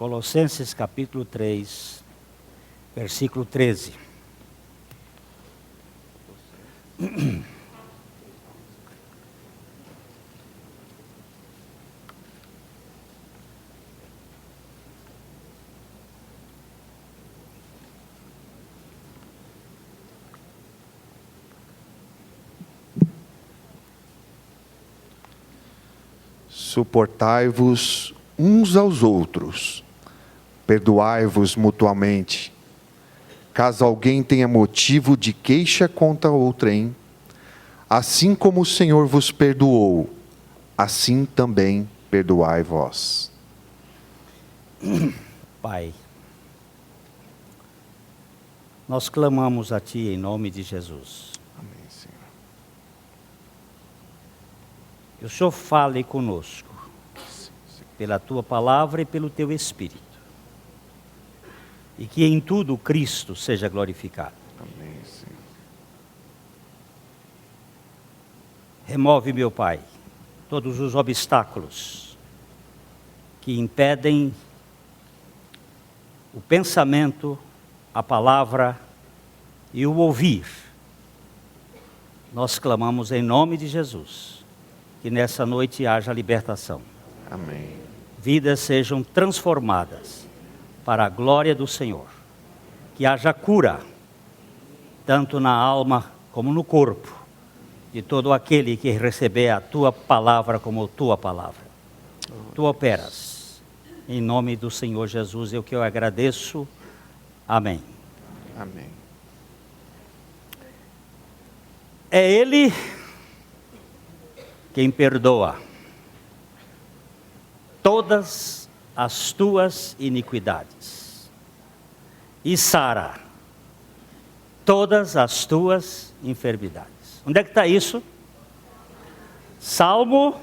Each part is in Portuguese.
Colossenses capítulo 3, versículo 13. Suportai-vos uns aos outros, perdoai-vos mutuamente, caso alguém tenha motivo de queixa contra outrem, assim como o Senhor vos perdoou, assim também perdoai vós. Pai, nós clamamos a Ti em nome de Jesus. Amém, Senhor. Que o Senhor fale conosco, pela Tua palavra e pelo Teu Espírito. E que em tudo Cristo seja glorificado. Amém, Senhor. Remove, meu Pai, todos os obstáculos que impedem o pensamento, a palavra e o ouvir. Nós clamamos em nome de Jesus, que nessa noite haja libertação. Amém. Vidas sejam transformadas para a glória do Senhor. Que haja cura, tanto na alma como no corpo, de todo aquele que receber a Tua palavra como Tua palavra. Tu operas. Em nome do Senhor Jesus, eu que eu agradeço. Amém. Amém. É Ele quem perdoa todas as tuas iniquidades e sara todas as tuas enfermidades. Onde é que está isso? Salmo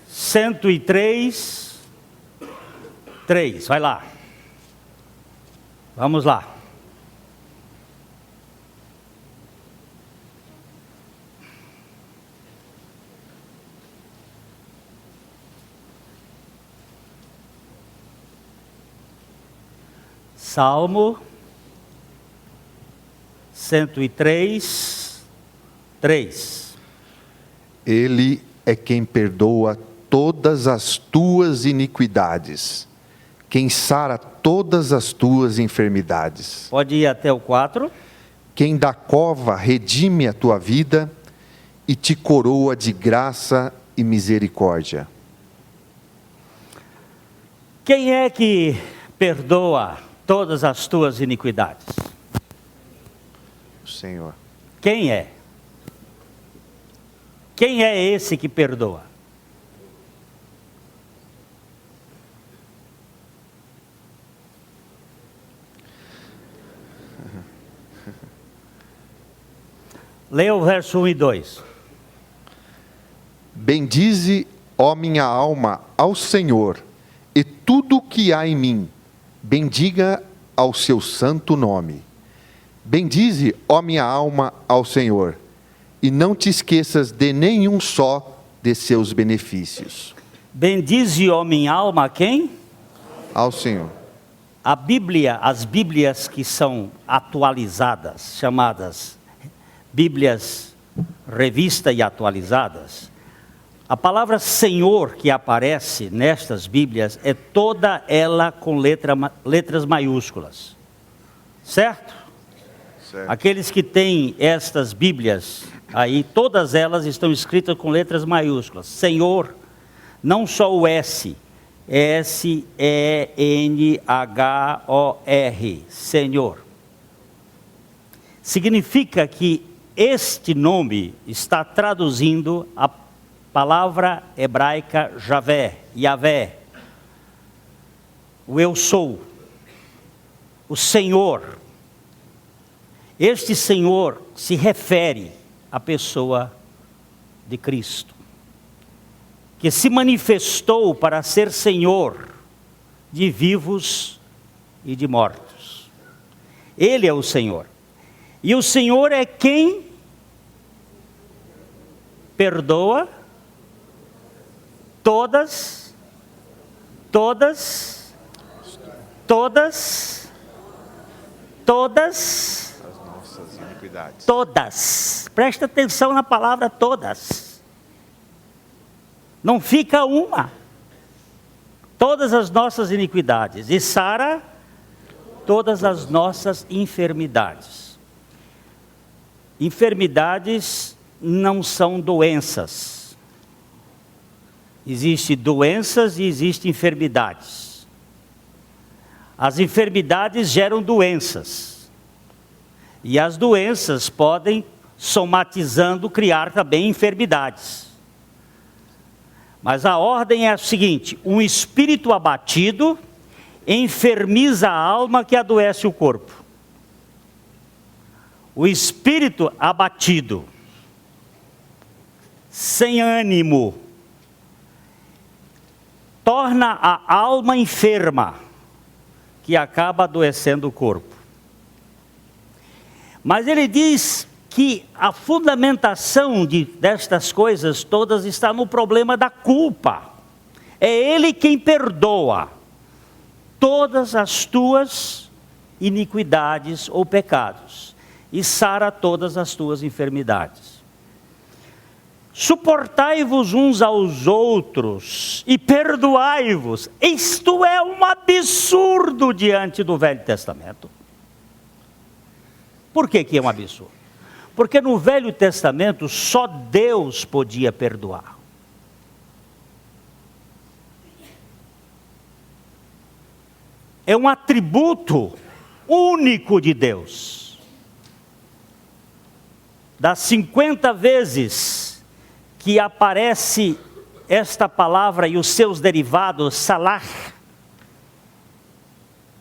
103, 3. Vai lá. Vamos lá. Salmo 103, 3. Ele é quem perdoa todas as tuas iniquidades, quem sara todas as tuas enfermidades. Pode ir até o 4. Quem da cova redime a tua vida e te coroa de graça e misericórdia. Quem é que perdoa todas as tuas iniquidades? O Senhor. Quem é? Quem é esse que perdoa? Leia o verso 1 e 2. Bendize, ó minha alma, ao Senhor, e tudo o que há em mim, bendiga ao seu santo nome. Bendize, ó minha alma, ao Senhor, e não te esqueças de nenhum só de seus benefícios. Bendize, ó minha alma, a quem? Ao Senhor. A Bíblia, as Bíblias que são atualizadas, chamadas Bíblias revista e atualizadas, a palavra Senhor que aparece nestas Bíblias é toda ela com letras maiúsculas. Certo? Certo. Aqueles que têm estas Bíblias aí, todas elas estão escritas com letras maiúsculas. Senhor, não só o S, S-E-N-H-O-R, Senhor. Significa que este nome está traduzindo a palavra hebraica Javé, Yavé, o eu sou, o Senhor. Este Senhor se refere à pessoa de Cristo, que se manifestou para ser Senhor de vivos e de mortos. Ele é o Senhor. E o Senhor é quem perdoa todas todas as nossas iniquidades. todas. Presta atenção na palavra todas. Não fica uma. Todas as nossas iniquidades. E sara todas as nossas enfermidades. Enfermidades não são doenças. Existem doenças e existem enfermidades. As enfermidades geram doenças. E as doenças podem, somatizando, criar também enfermidades. Mas a ordem é a seguinte: um espírito abatido enfermiza a alma que adoece o corpo. O espírito abatido, sem ânimo, torna a alma enferma, que acaba adoecendo o corpo. Mas ele diz que a fundamentação destas coisas todas está no problema da culpa. É ele quem perdoa todas as tuas iniquidades ou pecados e sara todas as tuas enfermidades. Suportai-vos uns aos outros e perdoai-vos. Isto é um absurdo diante do Velho Testamento. Por que é um absurdo? Porque no Velho Testamento só Deus podia perdoar. É um atributo único de Deus. Das 50 vezes que aparece esta palavra e os seus derivados, salah,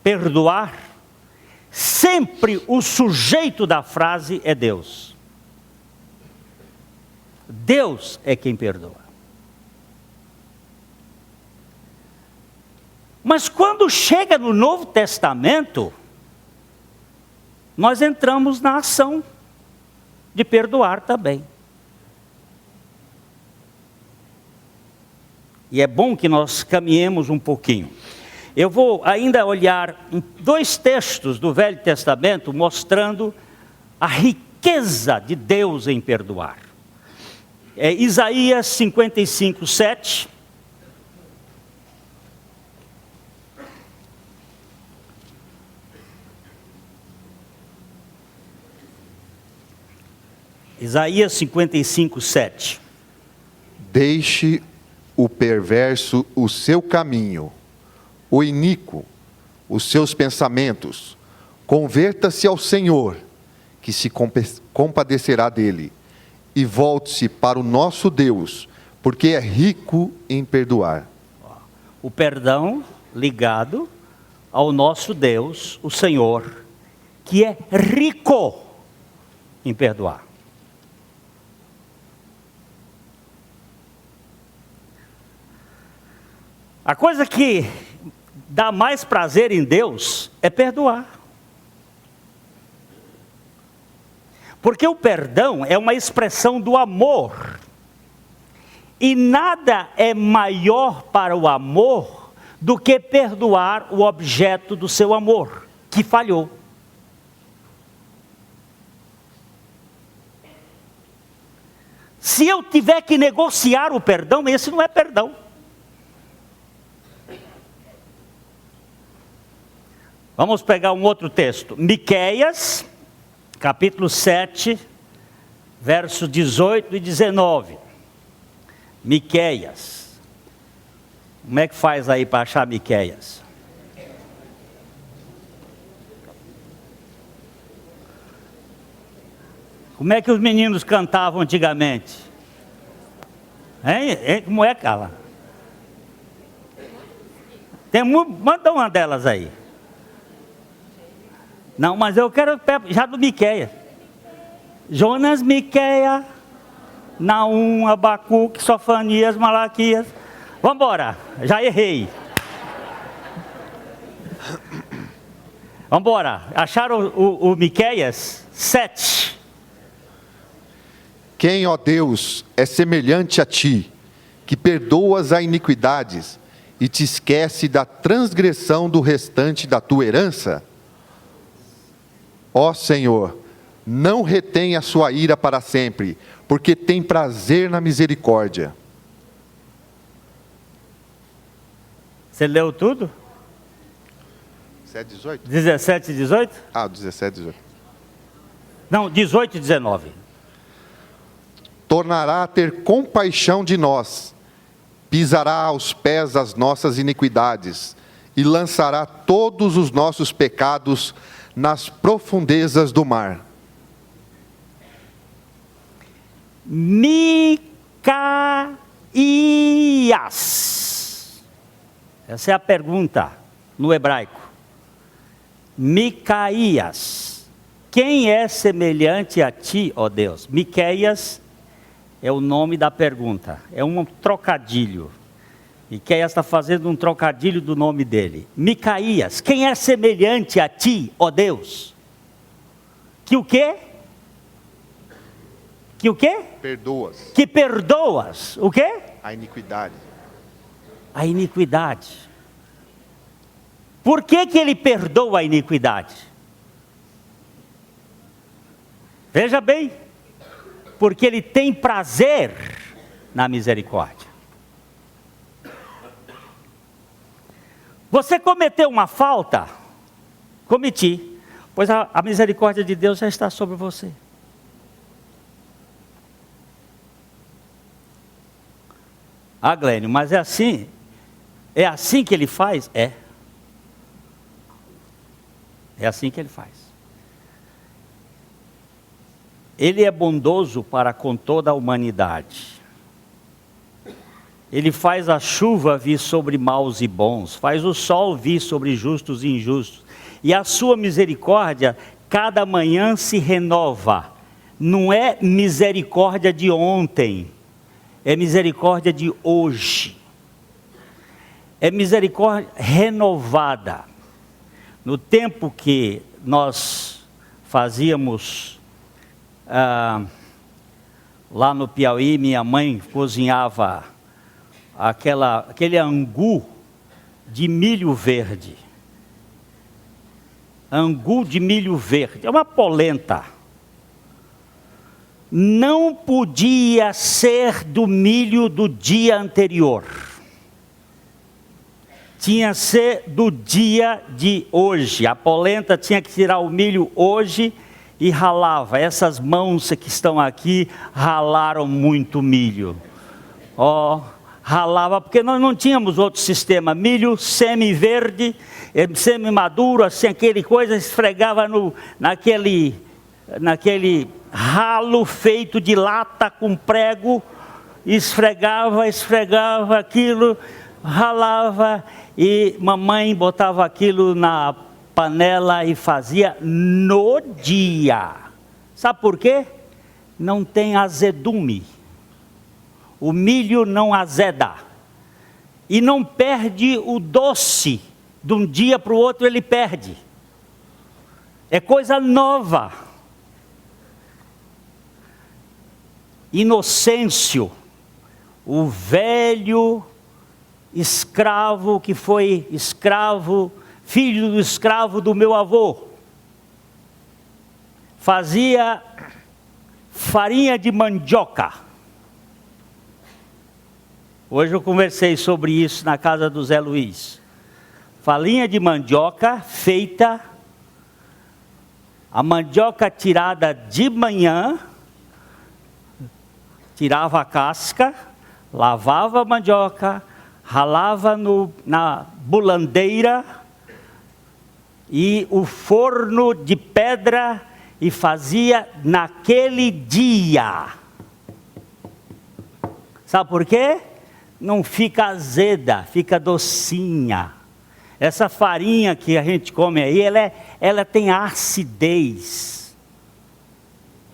perdoar, sempre o sujeito da frase é Deus. Deus é quem perdoa. Mas quando chega no Novo Testamento, nós entramos na ação de perdoar também. E é bom que nós caminhemos um pouquinho. Eu vou ainda olhar 2 textos do Velho Testamento mostrando a riqueza de Deus em perdoar. É Isaías 55, 7. Isaías 55, 7. Deixe o perverso o seu caminho, o iníquo os seus pensamentos. Converta-se ao Senhor, que se compadecerá dele, e volte-se para o nosso Deus, porque é rico em perdoar. O perdão ligado ao nosso Deus, o Senhor, que é rico em perdoar. A coisa que dá mais prazer em Deus é perdoar. Porque o perdão é uma expressão do amor. E nada é maior para o amor do que perdoar o objeto do seu amor, que falhou. Se eu tiver que negociar o perdão, esse não é perdão. Vamos pegar um outro texto. Miqueias, capítulo 7, versos 18 e 19. Miqueias. Como é que faz aí para achar Miqueias? Como é que os meninos cantavam antigamente? Hein? Como é, Carla? Manda uma delas aí. Não, mas eu quero já do Miqueias. Jonas, Miqueias, Naum, Abacuque, Sofanias, Malaquias. Vamos embora, já errei. Vamos embora, acharam o Miqueias 7. Quem, ó Deus, é semelhante a ti, que perdoas as iniquidades e te esquece da transgressão do restante da tua herança? Ó Senhor, não retém a sua ira para sempre, porque tem prazer na misericórdia. Você leu tudo? 17, 18? 17 e 18? 17, 18. Não, 18 e 19. Tornará a ter compaixão de nós, pisará aos pés as nossas iniquidades, e lançará todos os nossos pecados nas profundezas do mar. Micaías. Essa é a pergunta no hebraico. Micaías. Quem é semelhante a ti, ó Deus? Miqueias é o nome da pergunta. É um trocadilho. Miqueias está fazendo um trocadilho do nome dele. Micaías. Quem é semelhante a ti, ó Deus? Que o quê? Que o quê? Perdoas Que perdoas. O quê? a iniquidade. A iniquidade. Por que que ele perdoa a iniquidade? Veja bem, porque ele tem prazer na misericórdia. Você cometeu uma falta? Cometi, pois a misericórdia de Deus já está sobre você. Ah, Glênio, mas é assim que ele faz? É assim que ele faz. Ele é bondoso para com toda a humanidade. Ele faz a chuva vir sobre maus e bons, faz o sol vir sobre justos e injustos. E a sua misericórdia, cada manhã se renova. Não é misericórdia de ontem, é misericórdia de hoje. É misericórdia renovada. No tempo que nós fazíamos, lá no Piauí, minha mãe cozinhava aquele angu de milho verde. Angu de milho verde, é uma polenta. Não podia ser do milho do dia anterior. Tinha que ser do dia de hoje. A polenta tinha que tirar o milho hoje e ralava. Essas mãos que estão aqui ralaram muito milho. Ralava, porque nós não tínhamos outro sistema. Milho semi-verde, semi-maduro, assim, aquele coisa, esfregava naquele ralo feito de lata com prego, esfregava aquilo, ralava, e mamãe botava aquilo na panela e fazia no dia. Sabe por quê? Não tem azedume. O milho não azeda. E não perde o doce. De um dia para o outro ele perde. É coisa nova. Inocêncio. O velho escravo que foi escravo, filho do escravo do meu avô, fazia farinha de mandioca. Hoje eu conversei sobre isso na casa do Zé Luiz. Farinha de mandioca feita, a mandioca tirada de manhã, tirava a casca, lavava a mandioca, ralava na bulandeira e o forno de pedra e fazia naquele dia. Sabe por quê? Não fica azeda, fica docinha. Essa farinha que a gente come aí, ela tem acidez.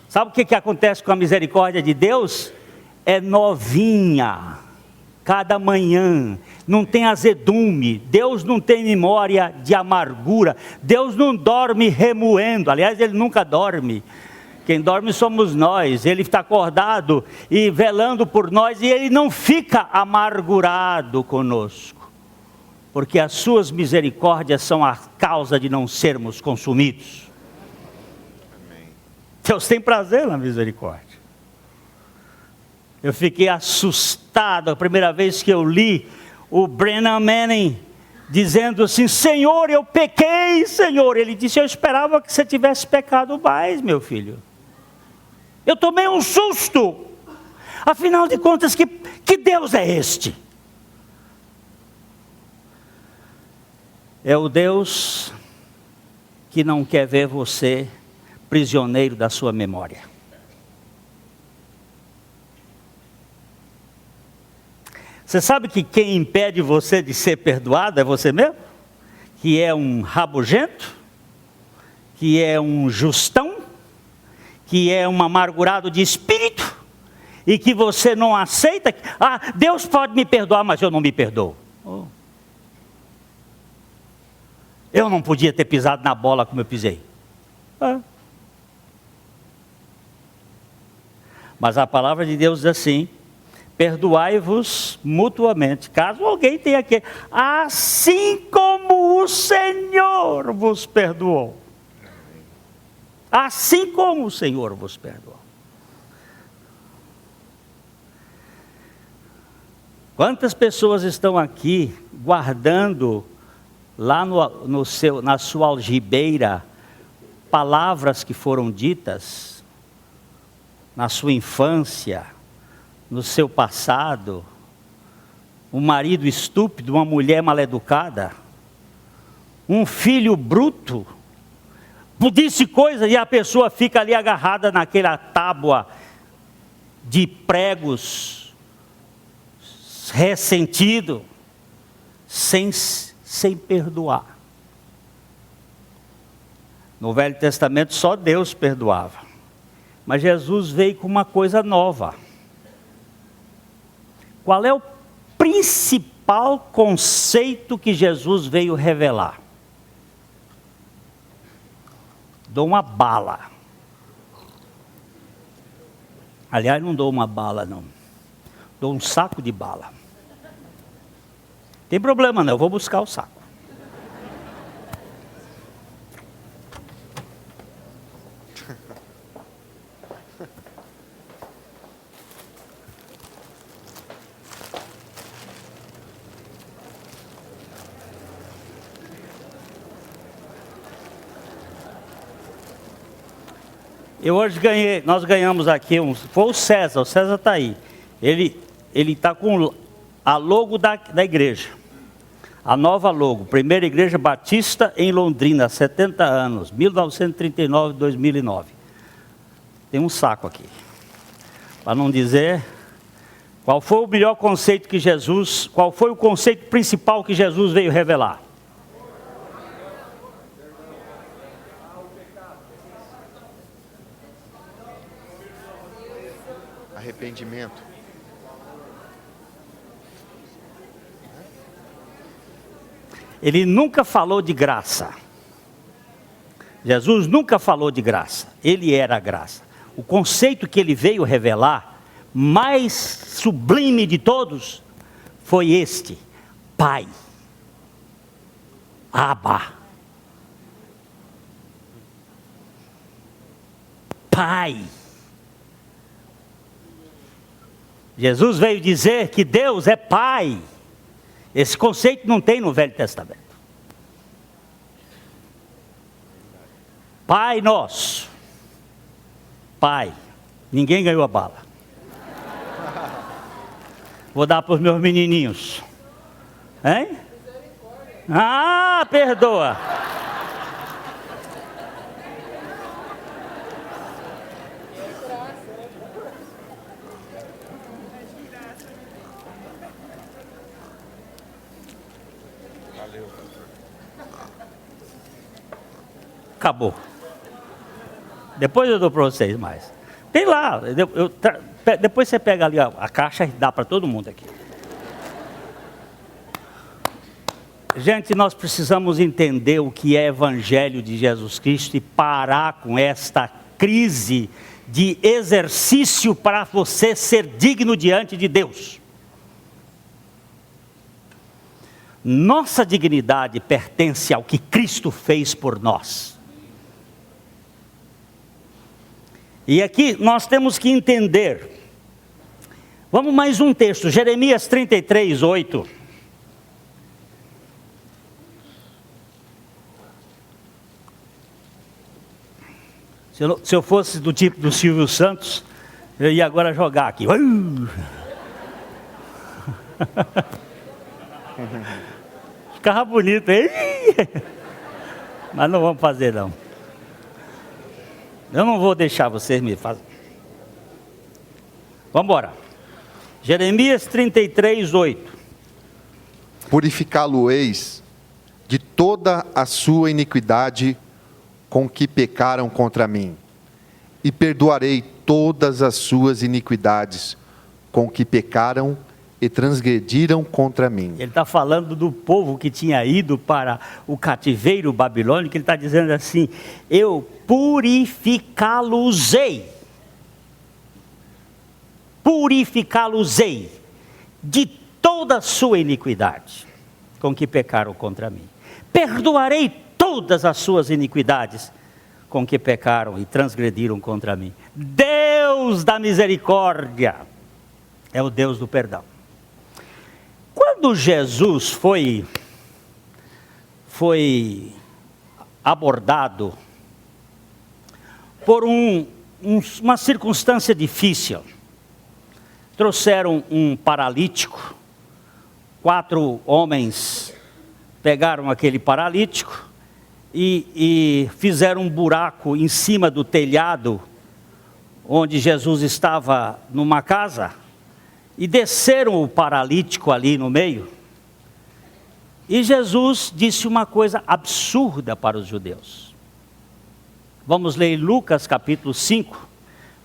Sabe o que acontece com a misericórdia de Deus? É novinha. Cada manhã, não tem azedume, Deus não tem memória de amargura, Deus não dorme remoendo, aliás, Ele nunca dorme, quem dorme somos nós, Ele está acordado e velando por nós, e Ele não fica amargurado conosco. porque as suas misericórdias são a causa de não sermos consumidos. Amém. Deus tem prazer na misericórdia. Eu fiquei assustado a primeira vez que eu li o Brennan Manning dizendo assim: Senhor, eu pequei, Senhor. Ele disse: eu esperava que você tivesse pecado mais, meu filho. Eu tomei um susto. Afinal de contas, que Deus é este? É o Deus que não quer ver você prisioneiro da sua memória. Você sabe que quem impede você de ser perdoado é você mesmo? Que é um rabugento, que é um justão, que é um amargurado de espírito, e que você não aceita. Ah, Deus pode me perdoar, mas eu não me perdoo. Oh. Eu não podia ter pisado na bola como eu pisei. Ah. Mas a palavra de Deus diz assim: perdoai-vos mutuamente, caso alguém tenha que, assim como o Senhor vos perdoou. Assim como o Senhor vos perdoou. Quantas pessoas estão aqui guardando lá na sua algibeira palavras que foram ditas na sua infância, no seu passado, um marido estúpido, uma mulher mal-educada, um filho bruto, disse coisa e a pessoa fica ali agarrada naquela tábua de pregos, ressentido, sem perdoar. No Velho Testamento só Deus perdoava, mas Jesus veio com uma coisa nova. Qual é o principal conceito que Jesus veio revelar? Dou uma bala. Aliás, não dou uma bala, não. Dou um saco de bala. Tem problema não, eu vou buscar o saco. Nós ganhamos aqui, foi o César está aí. Ele está com a logo da igreja. A nova logo, Primeira Igreja Batista em Londrina, 70 anos, 1939-2009. Tem um saco aqui. Para não dizer, qual foi o melhor conceito que Jesus, qual foi o conceito principal que Jesus veio revelar? Arrependimento. Ele nunca falou de graça. Jesus nunca falou de graça. Ele era a graça. O conceito que ele veio revelar, mais sublime de todos, foi este: Pai. Abba. Pai. Jesus veio dizer que Deus é Pai. Esse conceito não tem no Velho Testamento. Pai nosso. Pai. Ninguém ganhou a bala. Vou dar para os meus menininhos. Hein? Ah, perdoa. Acabou. Depois eu dou para vocês mais. Tem lá. Depois você pega ali a caixa e dá para todo mundo aqui. Gente, nós precisamos entender o que é Evangelho de Jesus Cristo e parar com esta crise de exercício para você ser digno diante de Deus. Nossa dignidade pertence ao que Cristo fez por nós. E aqui nós temos que entender. Vamos mais um texto, Jeremias 33, 8. Se eu fosse do tipo do Silvio Santos, eu ia agora jogar aqui. Ficava bonito, hein? Mas não vamos fazer não. Eu não vou deixar vocês me fazer. Vamos embora. Jeremias 33, 8. Purificá-lo-eis de toda a sua iniquidade com que pecaram contra mim, e perdoarei todas as suas iniquidades com que pecaram e transgrediram contra mim. Ele está falando do povo que tinha ido para o cativeiro babilônico. Ele está dizendo assim: eu purificá-los-ei de toda a sua iniquidade com que pecaram contra mim. Perdoarei todas as suas iniquidades com que pecaram e transgrediram contra mim. Deus da misericórdia é o Deus do perdão. Quando Jesus foi abordado por uma circunstância difícil, trouxeram um paralítico, 4 homens pegaram aquele paralítico e fizeram um buraco em cima do telhado, onde Jesus estava numa casa, e desceram o paralítico ali no meio. E Jesus disse uma coisa absurda para os judeus. Vamos ler Lucas capítulo 5,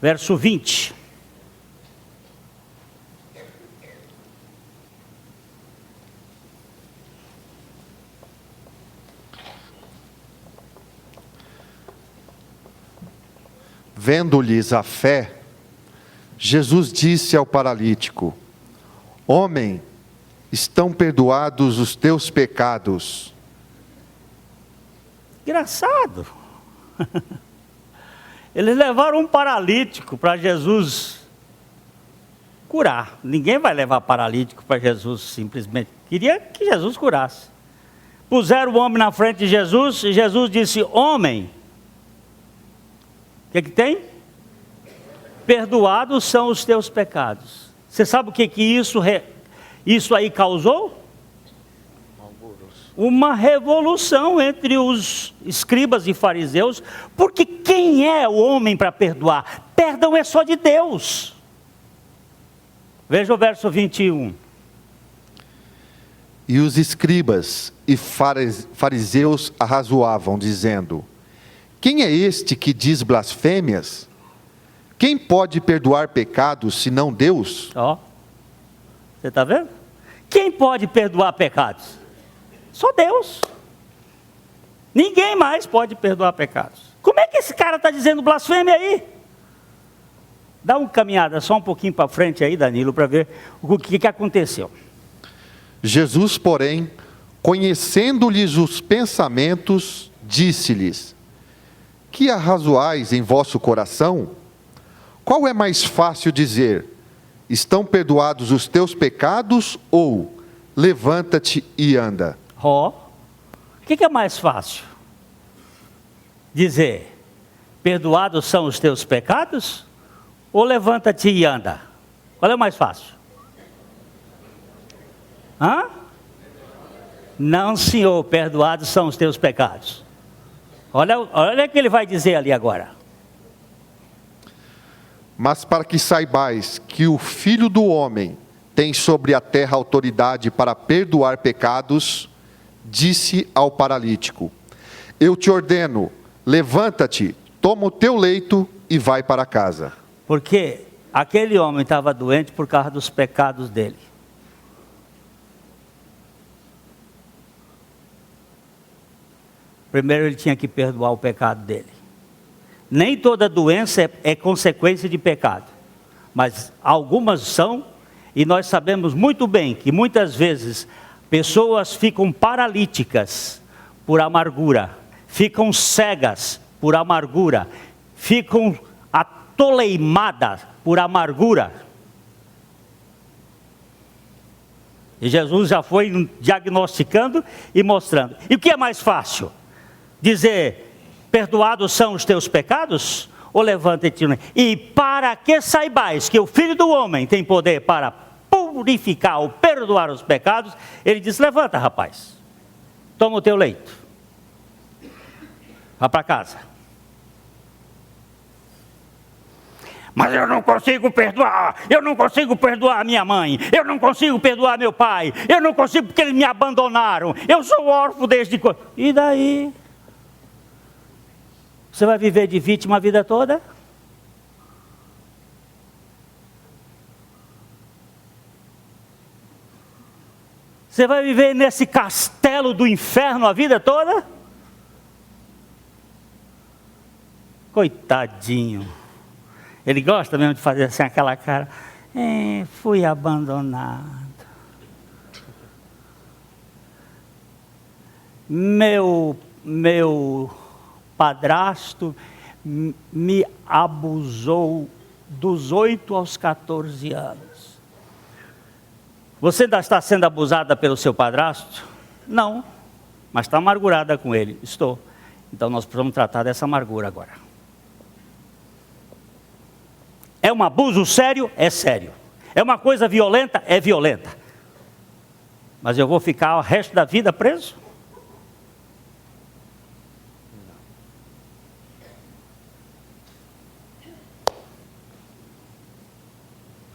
verso 20. Vendo-lhes a fé, Jesus disse ao paralítico: homem, estão perdoados os teus pecados. Engraçado. Eles levaram um paralítico para Jesus curar. Ninguém vai levar paralítico para Jesus simplesmente. Queria que Jesus curasse. Puseram o homem na frente de Jesus e Jesus disse: homem, o que tem? Perdoados são os teus pecados. Você sabe o que isso aí causou? Uma revolução entre os escribas e fariseus, porque quem é o homem para perdoar? Perdão é só de Deus. Veja o verso 21. E os escribas e fariseus arrazoavam, dizendo: quem é este que diz blasfêmias? Quem pode perdoar pecados, senão Deus? Ó, você está vendo? Quem pode perdoar pecados? Só Deus. Ninguém mais pode perdoar pecados. Como é que esse cara está dizendo blasfêmia aí? Dá uma caminhada só um pouquinho para frente aí, Danilo, para ver o que aconteceu. Jesus, porém, conhecendo-lhes os pensamentos, disse-lhes: que arrazoais em vosso coração? Qual é mais fácil dizer: estão perdoados os teus pecados, ou levanta-te e anda? O que é mais fácil? Dizer: perdoados são os teus pecados, ou levanta-te e anda? Qual é o mais fácil? Hã? Não, senhor, perdoados são os teus pecados. Olha o que ele vai dizer ali agora. Mas para que saibais que o Filho do Homem tem sobre a terra autoridade para perdoar pecados, disse ao paralítico: eu te ordeno, levanta-te, toma o teu leito e vai para casa. Porque aquele homem estava doente por causa dos pecados dele. Primeiro ele tinha que perdoar o pecado dele. Nem toda doença é consequência de pecado, mas algumas são, e nós sabemos muito bem que muitas vezes Pessoas ficam paralíticas por amargura, ficam cegas por amargura, ficam atoleimadas por amargura. E Jesus já foi diagnosticando e mostrando. E o que é mais fácil? Dizer, perdoados são os teus pecados? Ou levanta-te e para que saibais que o Filho do Homem tem poder para purificar ou perdoar os pecados, ele diz, levanta, rapaz, toma o teu leito, vá para casa. Mas eu não consigo perdoar a minha mãe, eu não consigo perdoar meu pai, eu não consigo porque eles me abandonaram, eu sou órfão desde quando. E daí? Você vai viver de vítima a vida toda? Você vai viver nesse castelo do inferno a vida toda? Coitadinho. Ele gosta mesmo de fazer assim aquela cara. Fui abandonado. Meu padrasto me abusou dos 8 aos 14 anos. Você ainda está sendo abusada pelo seu padrasto? Não, mas está amargurada com ele. Estou. Então nós precisamos tratar dessa amargura agora. É um abuso sério? É sério. É uma coisa violenta? É violenta. Mas eu vou ficar o resto da vida preso?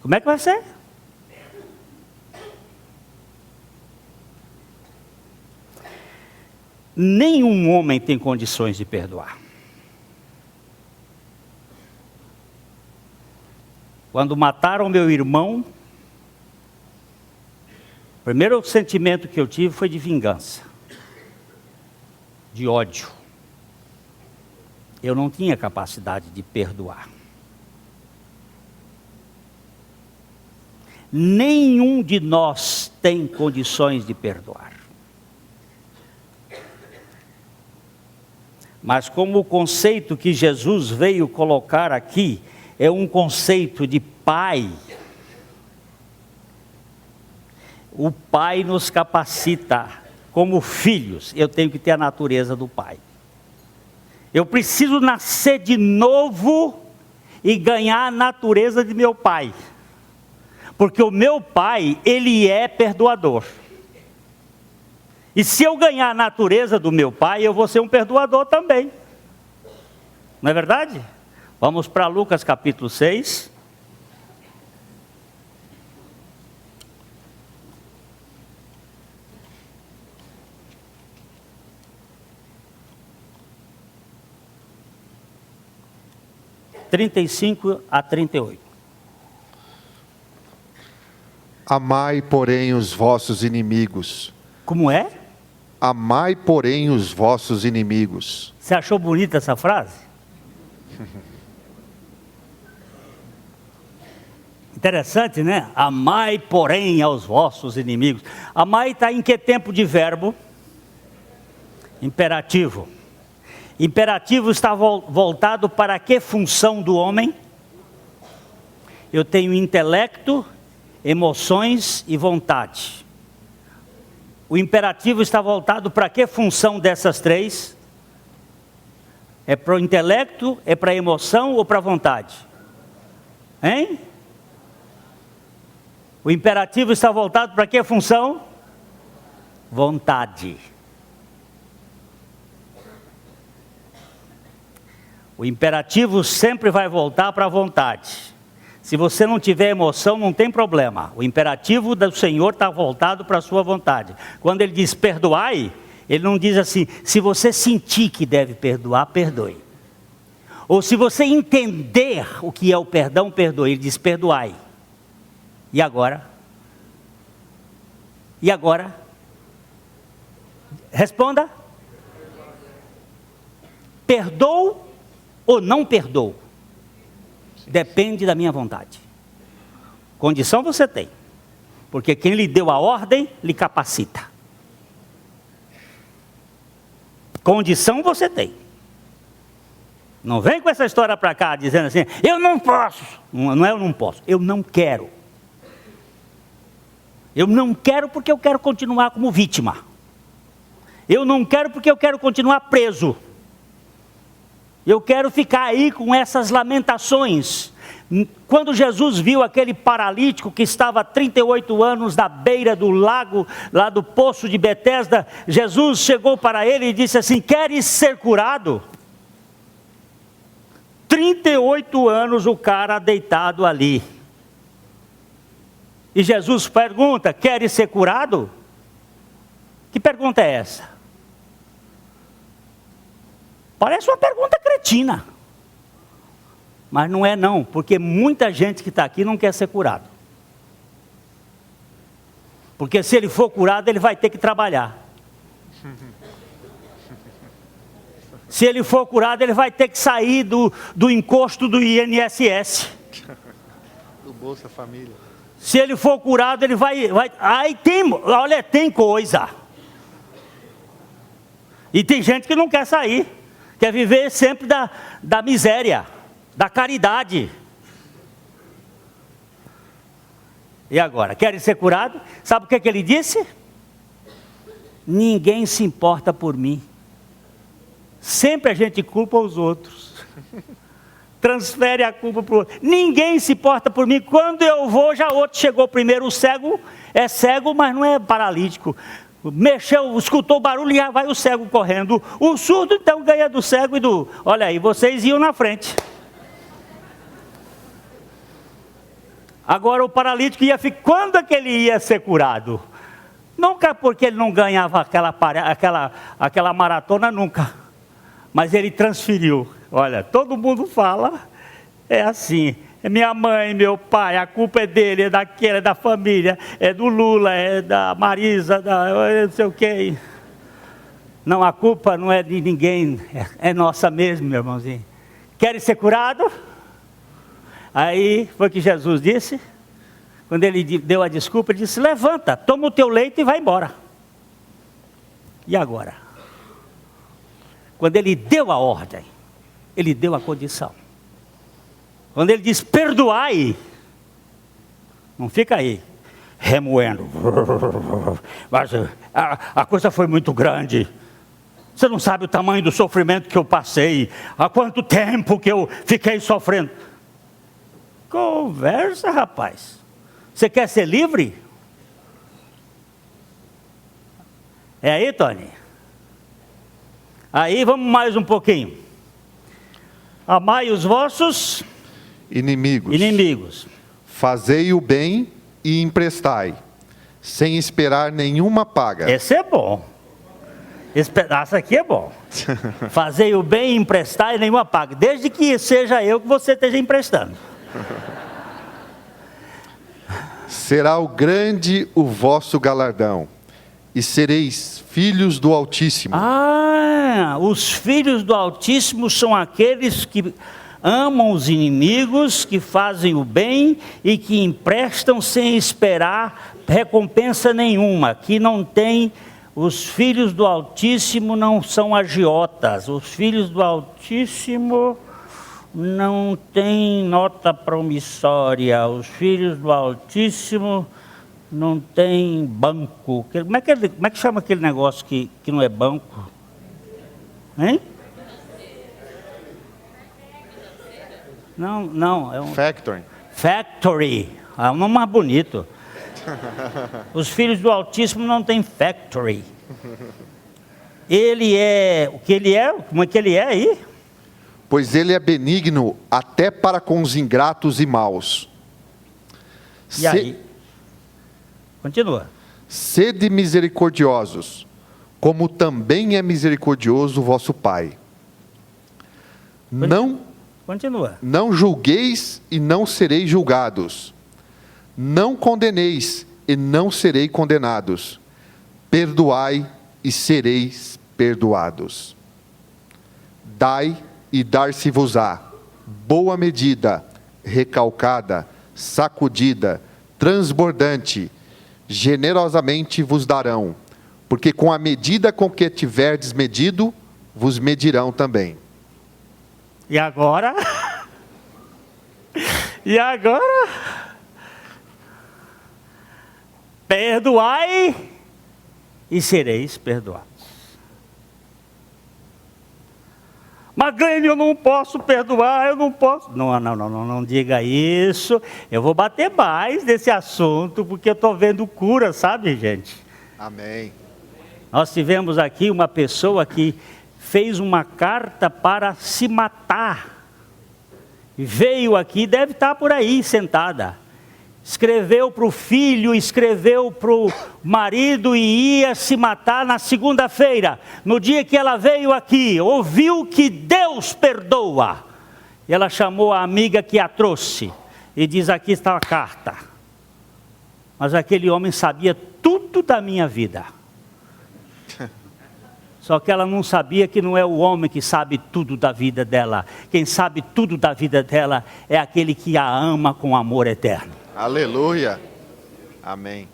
Como é que vai ser? Nenhum homem tem condições de perdoar. Quando mataram meu irmão, o primeiro sentimento que eu tive foi de vingança, de ódio. Eu não tinha capacidade de perdoar. Nenhum de nós tem condições de perdoar. Mas como o conceito que Jesus veio colocar aqui é um conceito de pai, o pai nos capacita como filhos. Eu tenho que ter a natureza do pai. Eu preciso nascer de novo e ganhar a natureza de meu pai. Porque o meu pai, ele é perdoador. E se eu ganhar a natureza do meu pai, eu vou ser um perdoador também. Não é verdade? Vamos para Lucas capítulo 6. a 38. Amai, porém, os vossos inimigos. Como é? Amai, porém, os vossos inimigos. Você achou bonita essa frase? Interessante, né? Amai, porém, aos vossos inimigos. Amai está em que tempo de verbo? Imperativo. Imperativo está voltado para que função do homem? Eu tenho intelecto, emoções e vontade. O imperativo está voltado para que função dessas três? É para o intelecto, é para a emoção ou para a vontade? Hein? O imperativo está voltado para que função? Vontade. O imperativo sempre vai voltar para a vontade. Se você não tiver emoção, não tem problema. O imperativo do Senhor está voltado para a sua vontade. Quando ele diz perdoai, ele não diz assim, se você sentir que deve perdoar, perdoe. Ou se você entender o que é o perdão, perdoe. Ele diz perdoai. E agora? E agora? Responda. Perdoo ou não perdoo? Depende da minha vontade. Condição você tem. Porque quem lhe deu a ordem, lhe capacita. Condição você tem. Não vem com essa história para cá, dizendo assim, eu não posso. Não é eu não posso, eu não quero. Eu não quero porque eu quero continuar como vítima. Eu não quero porque eu quero continuar preso. Eu quero ficar aí com essas lamentações. Quando Jesus viu aquele paralítico que estava há 38 anos na beira do lago, lá do poço de Betesda, Jesus chegou para ele e disse assim, queres ser curado? 38 anos o cara deitado ali. E Jesus pergunta, queres ser curado? Que pergunta é essa? Parece uma pergunta cretina. Mas não é não, porque muita gente que está aqui não quer ser curado. Porque se ele for curado, ele vai ter que trabalhar. Se ele for curado, ele vai ter que sair do encosto do INSS. Do Bolsa Família. Se ele for curado, ele vai... Aí olha, tem coisa. E tem gente que não quer sair. Quer viver sempre da miséria, da caridade. E agora, querem ser curados? Sabe o que ele disse? Ninguém se importa por mim. Sempre a gente culpa os outros. Transfere a culpa para o outro. Ninguém se importa por mim. Quando eu vou, já outro chegou primeiro. O cego é cego, mas não é paralítico. Mexeu, escutou o barulho e já vai o cego correndo. O surdo então ganha do cego e do... Olha aí, vocês iam na frente. Agora o paralítico ia ficar... Quando é que ele ia ser curado? Nunca, porque ele não ganhava aquela maratona, nunca. Mas ele transferiu. Olha, todo mundo fala, é assim... É minha mãe, meu pai, a culpa é dele, é daquela, é da família, é do Lula, é da Marisa, não sei o quê. Não, a culpa não é de ninguém, é nossa mesmo, meu irmãozinho. Querem ser curado? Aí foi o que Jesus disse, quando ele deu a desculpa, ele disse, levanta, toma o teu leito e vai embora. E agora? Quando ele deu a ordem, ele deu a condição. Quando ele diz, perdoai, não fica aí, remoendo. Mas a coisa foi muito grande. Você não sabe o tamanho do sofrimento que eu passei. Há quanto tempo que eu fiquei sofrendo. Conversa, rapaz. Você quer ser livre? É aí, Tony? Aí, vamos mais um pouquinho. Amai os vossos... Inimigos. Fazei o bem e emprestai, sem esperar nenhuma paga. Esse é bom. Essa aqui é bom. Fazei o bem e emprestai nenhuma paga. Desde que seja eu que você esteja emprestando. Será o grande o vosso galardão, e sereis filhos do Altíssimo. Os filhos do Altíssimo são aqueles que... amam os inimigos, que fazem o bem e que emprestam sem esperar recompensa nenhuma, que não tem, os filhos do Altíssimo não são agiotas, os filhos do Altíssimo não têm nota promissória, os filhos do Altíssimo não têm banco. Como é que chama aquele negócio que não é banco? Hein? Não, é um... Factory, é um nome mais bonito. Os filhos do Altíssimo não têm factory. Ele é, o que ele é, como é que ele é aí? Pois ele é benigno até para com os ingratos e maus. E aí? Continua. Sede misericordiosos, como também é misericordioso o vosso Pai. Continua. Não julgueis e não sereis julgados. Não condeneis e não sereis condenados. Perdoai e sereis perdoados. Dai e dar-se-vos-á. Boa medida, recalcada, sacudida, transbordante, generosamente vos darão, porque com a medida com que tiverdes medido, vos medirão também. E agora? E agora? Perdoai e sereis perdoados. Mas Glênio, eu não posso perdoar, eu não posso. Não diga isso. Eu vou bater mais nesse assunto, porque eu estou vendo cura, sabe, gente? Amém. Nós tivemos aqui uma pessoa que fez uma carta para se matar. Veio aqui, deve estar por aí sentada. Escreveu para o filho, escreveu para o marido e ia se matar na segunda-feira. No dia que ela veio aqui, ouviu que Deus perdoa. E ela chamou a amiga que a trouxe e diz: aqui está a carta. Mas aquele homem sabia tudo da minha vida. Só que ela não sabia que não é o homem que sabe tudo da vida dela. Quem sabe tudo da vida dela é aquele que a ama com amor eterno. Aleluia. Amém.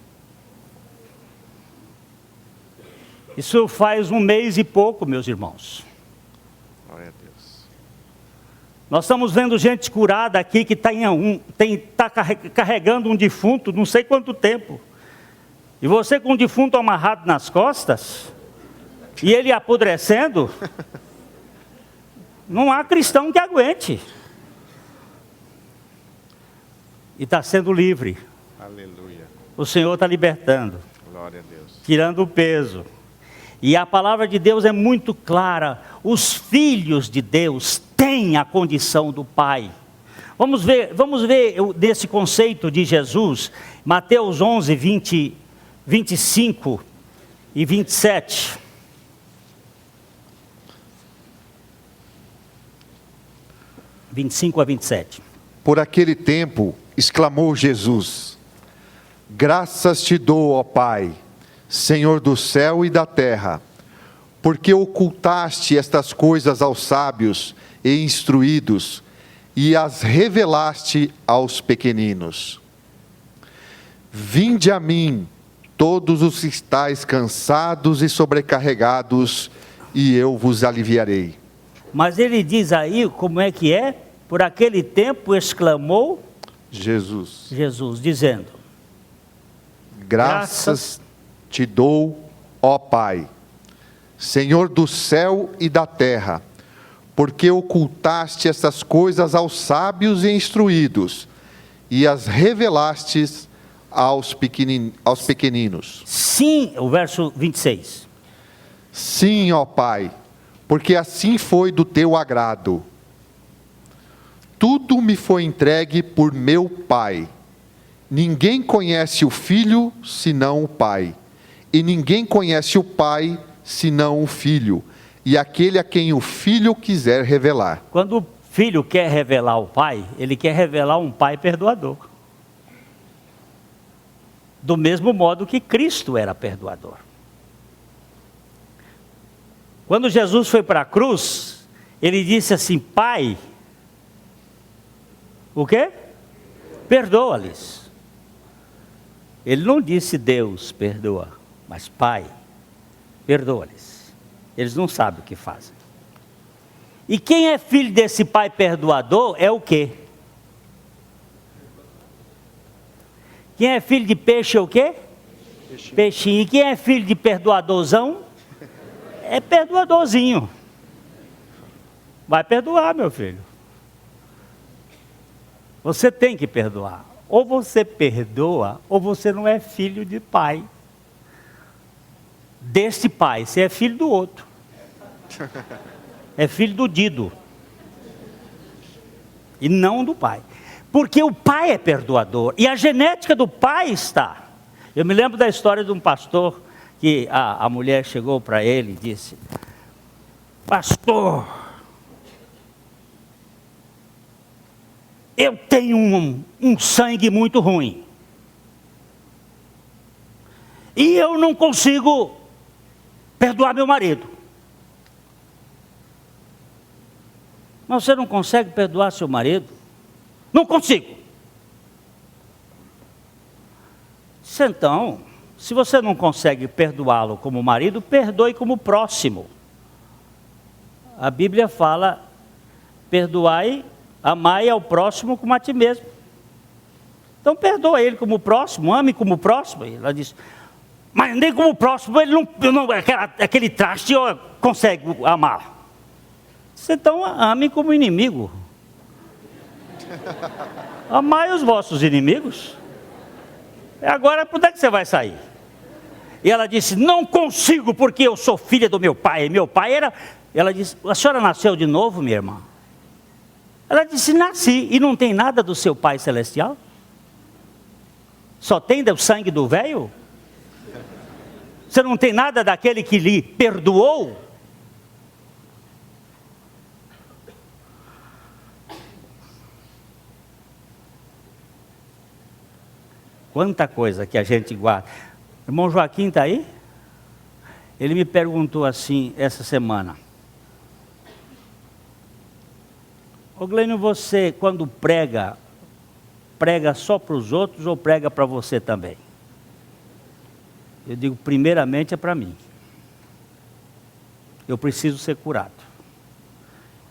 Isso faz 1 mês e pouco, meus irmãos. Glória a Deus. Nós estamos vendo gente curada aqui que está carregando um defunto não sei quanto tempo. E você com o defunto amarrado nas costas, e ele apodrecendo, não há cristão que aguente. E está sendo livre. Aleluia. O Senhor está libertando. Glória a Deus. Tirando o peso. E a palavra de Deus é muito clara. Os filhos de Deus têm a condição do Pai. Vamos ver desse conceito de Jesus, Mateus 11, 25 e 27. (25 a 27). Por aquele tempo, exclamou Jesus: graças te dou, ó Pai, Senhor do céu e da terra, porque ocultaste estas coisas aos sábios e instruídos e as revelaste aos pequeninos. Vinde a mim, todos os que estáis cansados e sobrecarregados, e eu vos aliviarei. Mas ele diz aí, como é que é? Por aquele tempo exclamou Jesus, dizendo: graças te dou, ó Pai, Senhor do céu e da terra, porque ocultaste estas coisas aos sábios e instruídos, e as revelastes aos pequeninos. Sim, o verso 26. Sim, ó Pai, porque assim foi do teu agrado. Tudo me foi entregue por meu Pai. Ninguém conhece o Filho, senão o Pai. E ninguém conhece o Pai, senão o Filho. E aquele a quem o Filho quiser revelar. Quando o filho quer revelar o Pai, ele quer revelar um Pai perdoador. Do mesmo modo que Cristo era perdoador. Quando Jesus foi para a cruz, ele disse assim: Pai, o quê? Perdoa-lhes. Ele não disse Deus perdoa, mas Pai, perdoa-lhes. Eles não sabem o que fazem. E quem é filho desse Pai perdoador é o quê? Quem é filho de peixe é o quê? Peixinho. E quem é filho de perdoadorzão? É perdoadorzinho. Vai perdoar, meu filho. Você tem que perdoar. Ou você perdoa, ou você não é filho de pai. Desse pai, você é filho do outro. É filho do Dido. E não do pai. Porque o pai é perdoador. E a genética do pai está. Eu me lembro da história de um pastor, que a mulher chegou para ele e disse: pastor, eu tenho um sangue muito ruim. E eu não consigo perdoar meu marido. Mas você não consegue perdoar seu marido? Não consigo. Disse, então, se você não consegue perdoá-lo como marido, perdoe como próximo. A Bíblia fala, perdoai, amai ao próximo como a ti mesmo. Então perdoa ele como próximo, ame como próximo. E ela disse, mas nem como próximo, ele não aquele traste eu consigo amar. Disse, então ame como inimigo. Amai os vossos inimigos. Agora, por onde é que você vai sair? E ela disse, não consigo, porque eu sou filha do meu pai. Meu pai era... Ela disse, a senhora nasceu de novo, minha irmã? Ela disse, nasci, e não tem nada do seu pai celestial? Só tem do sangue do velho? Você não tem nada daquele que lhe perdoou? Quanta coisa que a gente guarda. O irmão Joaquim está aí? Ele me perguntou assim essa semana. Ô Glênio, você quando prega só para os outros ou prega para você também? Eu digo, primeiramente é para mim. Eu preciso ser curado.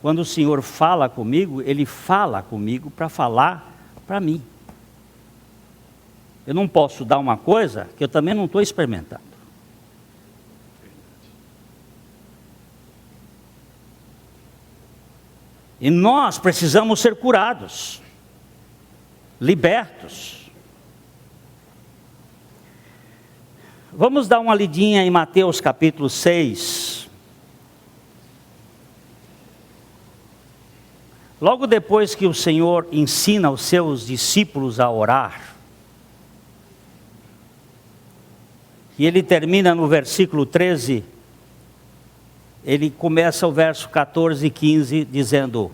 Quando o Senhor fala comigo, Ele fala comigo para falar para mim. Eu não posso dar uma coisa que eu também não estou experimentando. E nós precisamos ser curados, libertos. Vamos dar uma lidinha em Mateus capítulo 6. Logo depois que o Senhor ensina os seus discípulos a orar, e ele termina no versículo 13, ele começa o verso 14 e 15 dizendo: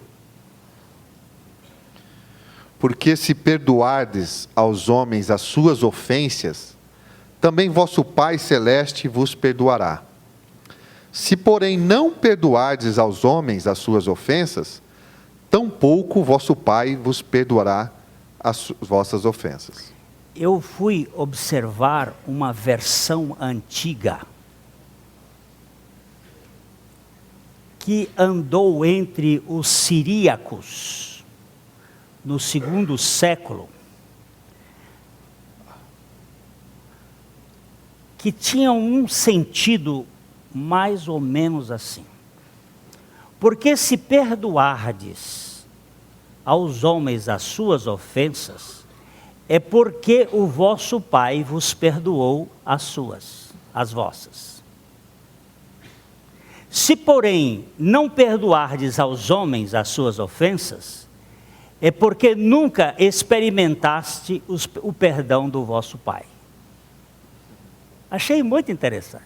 porque se perdoardes aos homens as suas ofensas, também vosso Pai Celeste vos perdoará. Se, porém, não perdoardes aos homens as suas ofensas, tampouco vosso Pai vos perdoará as vossas ofensas. Eu fui observar uma versão antiga que andou entre os siríacos no 2º século, que tinha um sentido mais ou menos assim. Porque se perdoardes aos homens as suas ofensas, é porque o vosso Pai vos perdoou as vossas. Se, porém, não perdoardes aos homens as suas ofensas, é porque nunca experimentaste o perdão do vosso Pai. Achei muito interessante.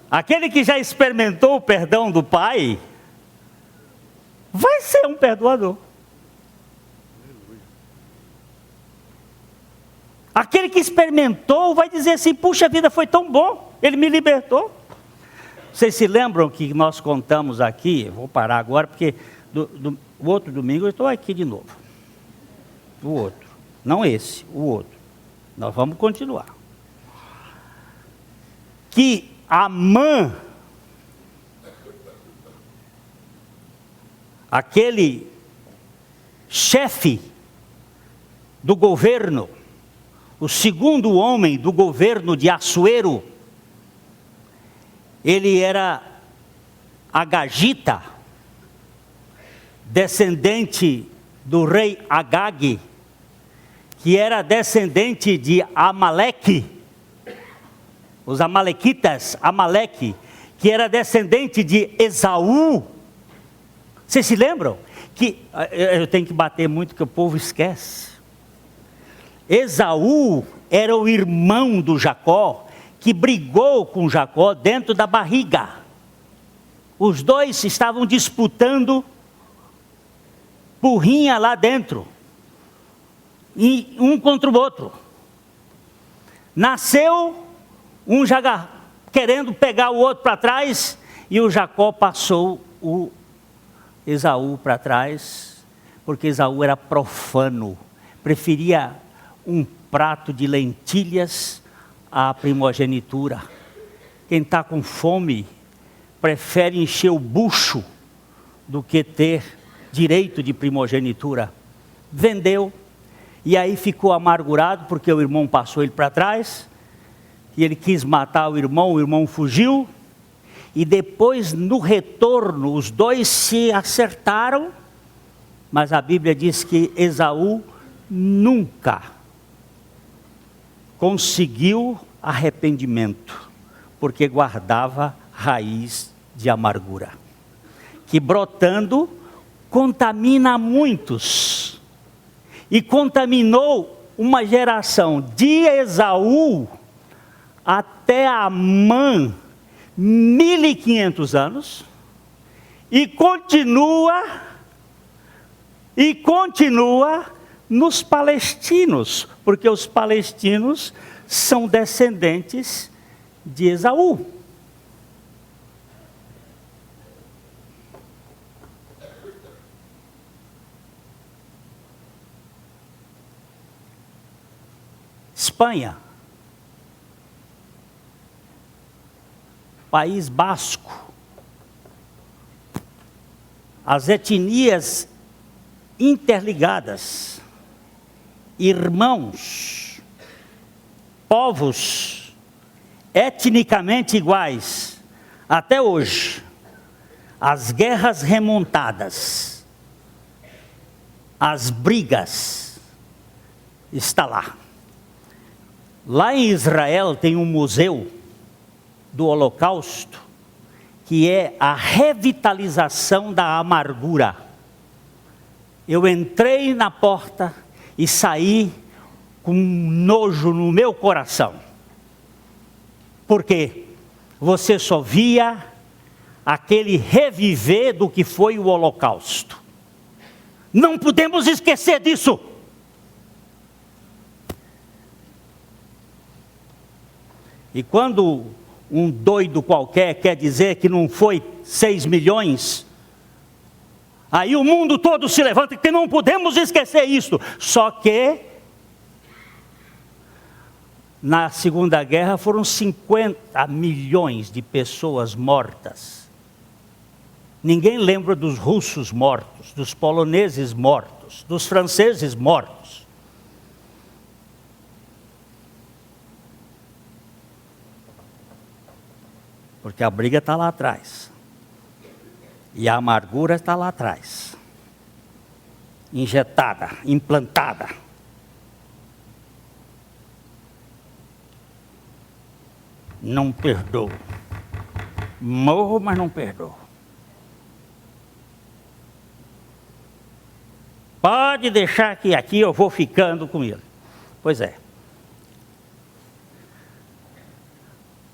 Aquele que já experimentou o perdão do Pai, vai ser um perdoador. Aquele que experimentou vai dizer assim, puxa, a vida foi tão bom, Ele me libertou. Vocês se lembram que nós contamos aqui, vou parar agora, porque o outro domingo eu estou aqui de novo. O outro, não esse, o outro. Nós vamos continuar. Que Amã, aquele chefe do governo, o segundo homem do governo de Assuero, ele era agagita, descendente do rei Agag, que era descendente de Amaleque, os amalequitas, Amaleque, que era descendente de Esaú. Vocês se lembram? Que eu tenho que bater muito que o povo esquece. Esaú era o irmão do Jacó, que brigou com Jacó dentro da barriga. Os dois estavam disputando burrinha lá dentro, e um contra o outro. Nasceu um já querendo pegar o outro para trás, e o Jacó passou o Esaú para trás, porque Esaú era profano, preferia um prato de lentilhas à primogenitura. Quem está com fome prefere encher o bucho do que ter direito de primogenitura. Vendeu, e aí ficou amargurado porque o irmão passou ele para trás, e ele quis matar o irmão fugiu, e depois no retorno os dois se acertaram, mas a Bíblia diz que Esaú nunca conseguiu arrependimento, porque guardava raiz de amargura, que brotando contamina muitos, e contaminou uma geração de Esaú até Amã, 1500 anos, e continua nos palestinos, porque os palestinos são descendentes de Esaú. Espanha, País Basco, as etnias interligadas, irmãos, povos etnicamente iguais, até hoje, as guerras remontadas, as brigas, está lá. Lá em Israel tem um museu do Holocausto, que é a revitalização da amargura. Eu entrei na porta e saí com nojo no meu coração, porque você só via aquele reviver do que foi o Holocausto. Não podemos esquecer disso. E quando um doido qualquer quer dizer que não foi 6 milhões, aí o mundo todo se levanta, que não podemos esquecer isso. Só que na Segunda Guerra foram 50 milhões de pessoas mortas. Ninguém lembra dos russos mortos, dos poloneses mortos, dos franceses mortos. Porque a briga está lá atrás. E a amargura está lá atrás. Injetada, implantada. Não perdoo. Morro, mas não perdoo. Pode deixar que aqui eu vou ficando com ele. Pois é.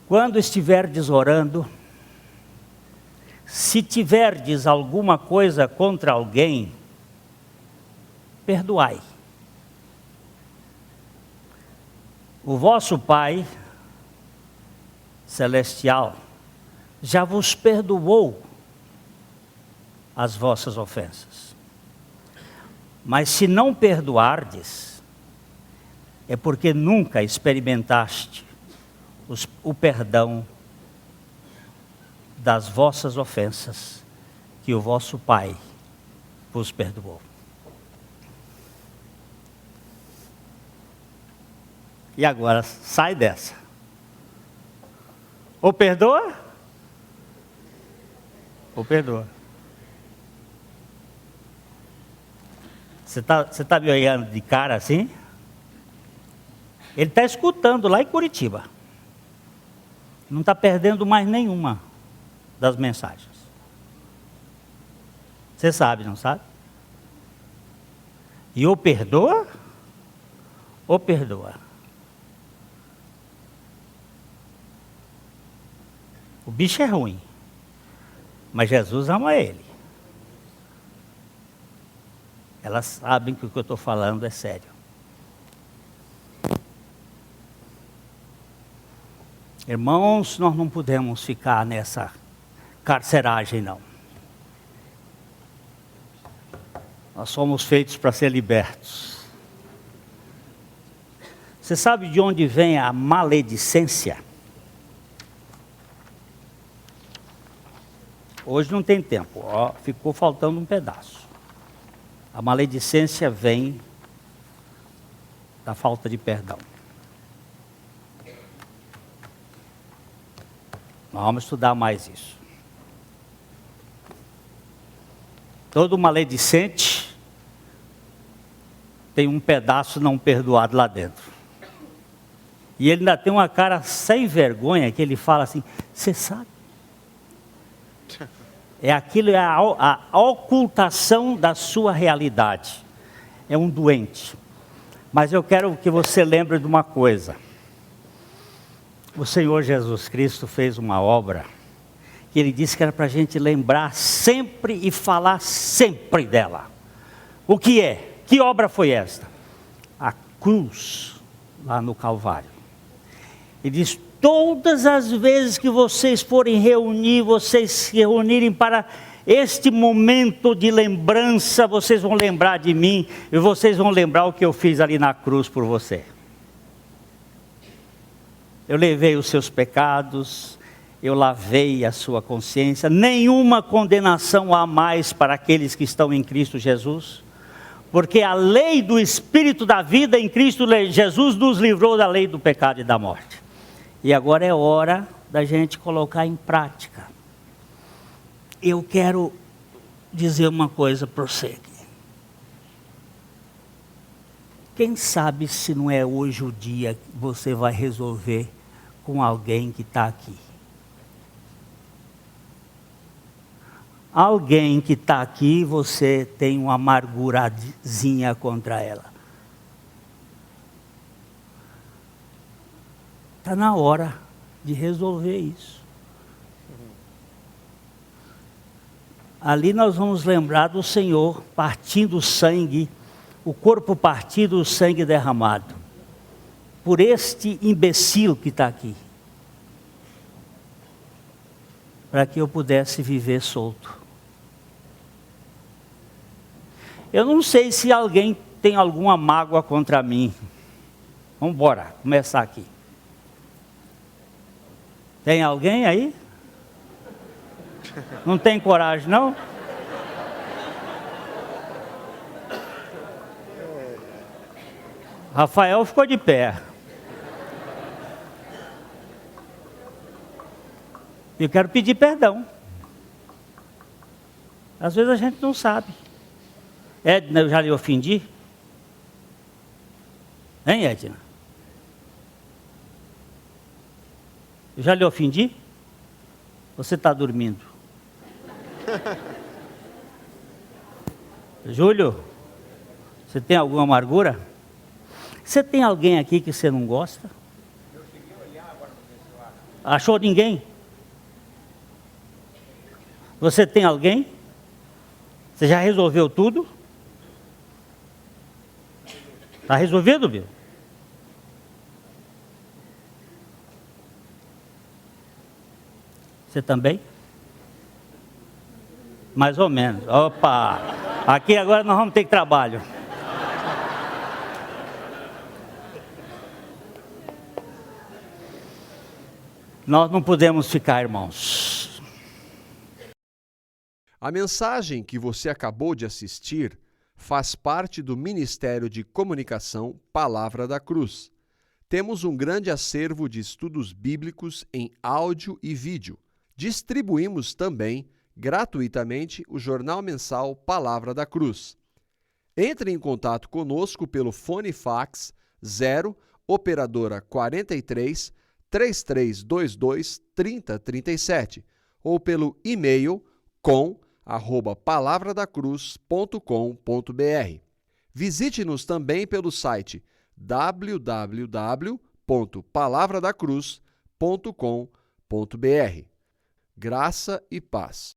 Quando estiverdes orando, se tiverdes alguma coisa contra alguém, perdoai. O vosso Pai Celestial já vos perdoou as vossas ofensas. Mas se não perdoardes, é porque nunca experimentaste o perdão das vossas ofensas, que o vosso Pai vos perdoou. E agora, sai dessa. Ou perdoa, ou perdoa. Você tá me olhando de cara assim? Ele está escutando lá em Curitiba. Não está perdendo mais nenhuma das mensagens. Você sabe, não sabe? E ou perdoa, ou perdoa. O bicho é ruim, mas Jesus ama ele. Elas sabem que o que eu estou falando é sério. Irmãos, nós não podemos ficar nessa carceragem, não. Nós somos feitos para ser libertos. Você sabe de onde vem a maledicência? Hoje não tem tempo, ó, ficou faltando um pedaço. A maledicência vem da falta de perdão. Nós vamos estudar mais isso. Todo maledicente tem um pedaço não perdoado lá dentro. E ele ainda tem uma cara sem vergonha que ele fala assim, você sabe? Aquilo é a ocultação da sua realidade. É um doente. Mas eu quero que você lembre de uma coisa. O Senhor Jesus Cristo fez uma obra que Ele disse que era para a gente lembrar sempre e falar sempre dela. O que é? Que obra foi esta? A cruz lá no Calvário. Ele diz, todas as vezes que vocês forem reunir, vocês se reunirem para este momento de lembrança, vocês vão lembrar de mim e vocês vão lembrar o que eu fiz ali na cruz por você. Eu levei os seus pecados, eu lavei a sua consciência, nenhuma condenação há mais para aqueles que estão em Cristo Jesus, porque a lei do Espírito da vida em Cristo Jesus nos livrou da lei do pecado e da morte. E agora é hora da gente colocar em prática. Eu quero dizer uma coisa para você. Quem sabe se não é hoje o dia que você vai resolver com alguém que está aqui. Alguém que está aqui, você tem uma amargurazinha contra ela. Está na hora de resolver isso. Ali nós vamos lembrar do Senhor partindo o sangue, o corpo partido, o sangue derramado. Por este imbecil que está aqui. Para que eu pudesse viver solto. Eu não sei se alguém tem alguma mágoa contra mim. Vamos embora, começar aqui. Tem alguém aí? Não tem coragem, não? Rafael ficou de pé. Eu quero pedir perdão. Às vezes a gente não sabe. Edna, eu já lhe ofendi? Hein, Edna? Eu já lhe ofendi? Você está dormindo? Júlio, você tem alguma amargura? Você tem alguém aqui que você não gosta? Eu cheguei a olhar agora para ver se eu acho. Achou ninguém? Você tem alguém? Você já resolveu tudo? Está resolvido, Bill? Você também? Mais ou menos. Opa! Aqui agora nós vamos ter trabalho. Nós não podemos ficar, irmãos. A mensagem que você acabou de assistir faz parte do Ministério de Comunicação Palavra da Cruz. Temos um grande acervo de estudos bíblicos em áudio e vídeo. Distribuímos também, gratuitamente, o jornal mensal Palavra da Cruz. Entre em contato conosco pelo fone fax 0 operadora 43 3322 3037 ou pelo e-mail com@palavradacruz.com.br. Visite-nos também pelo site www.palavradacruz.com.br. Graça e paz.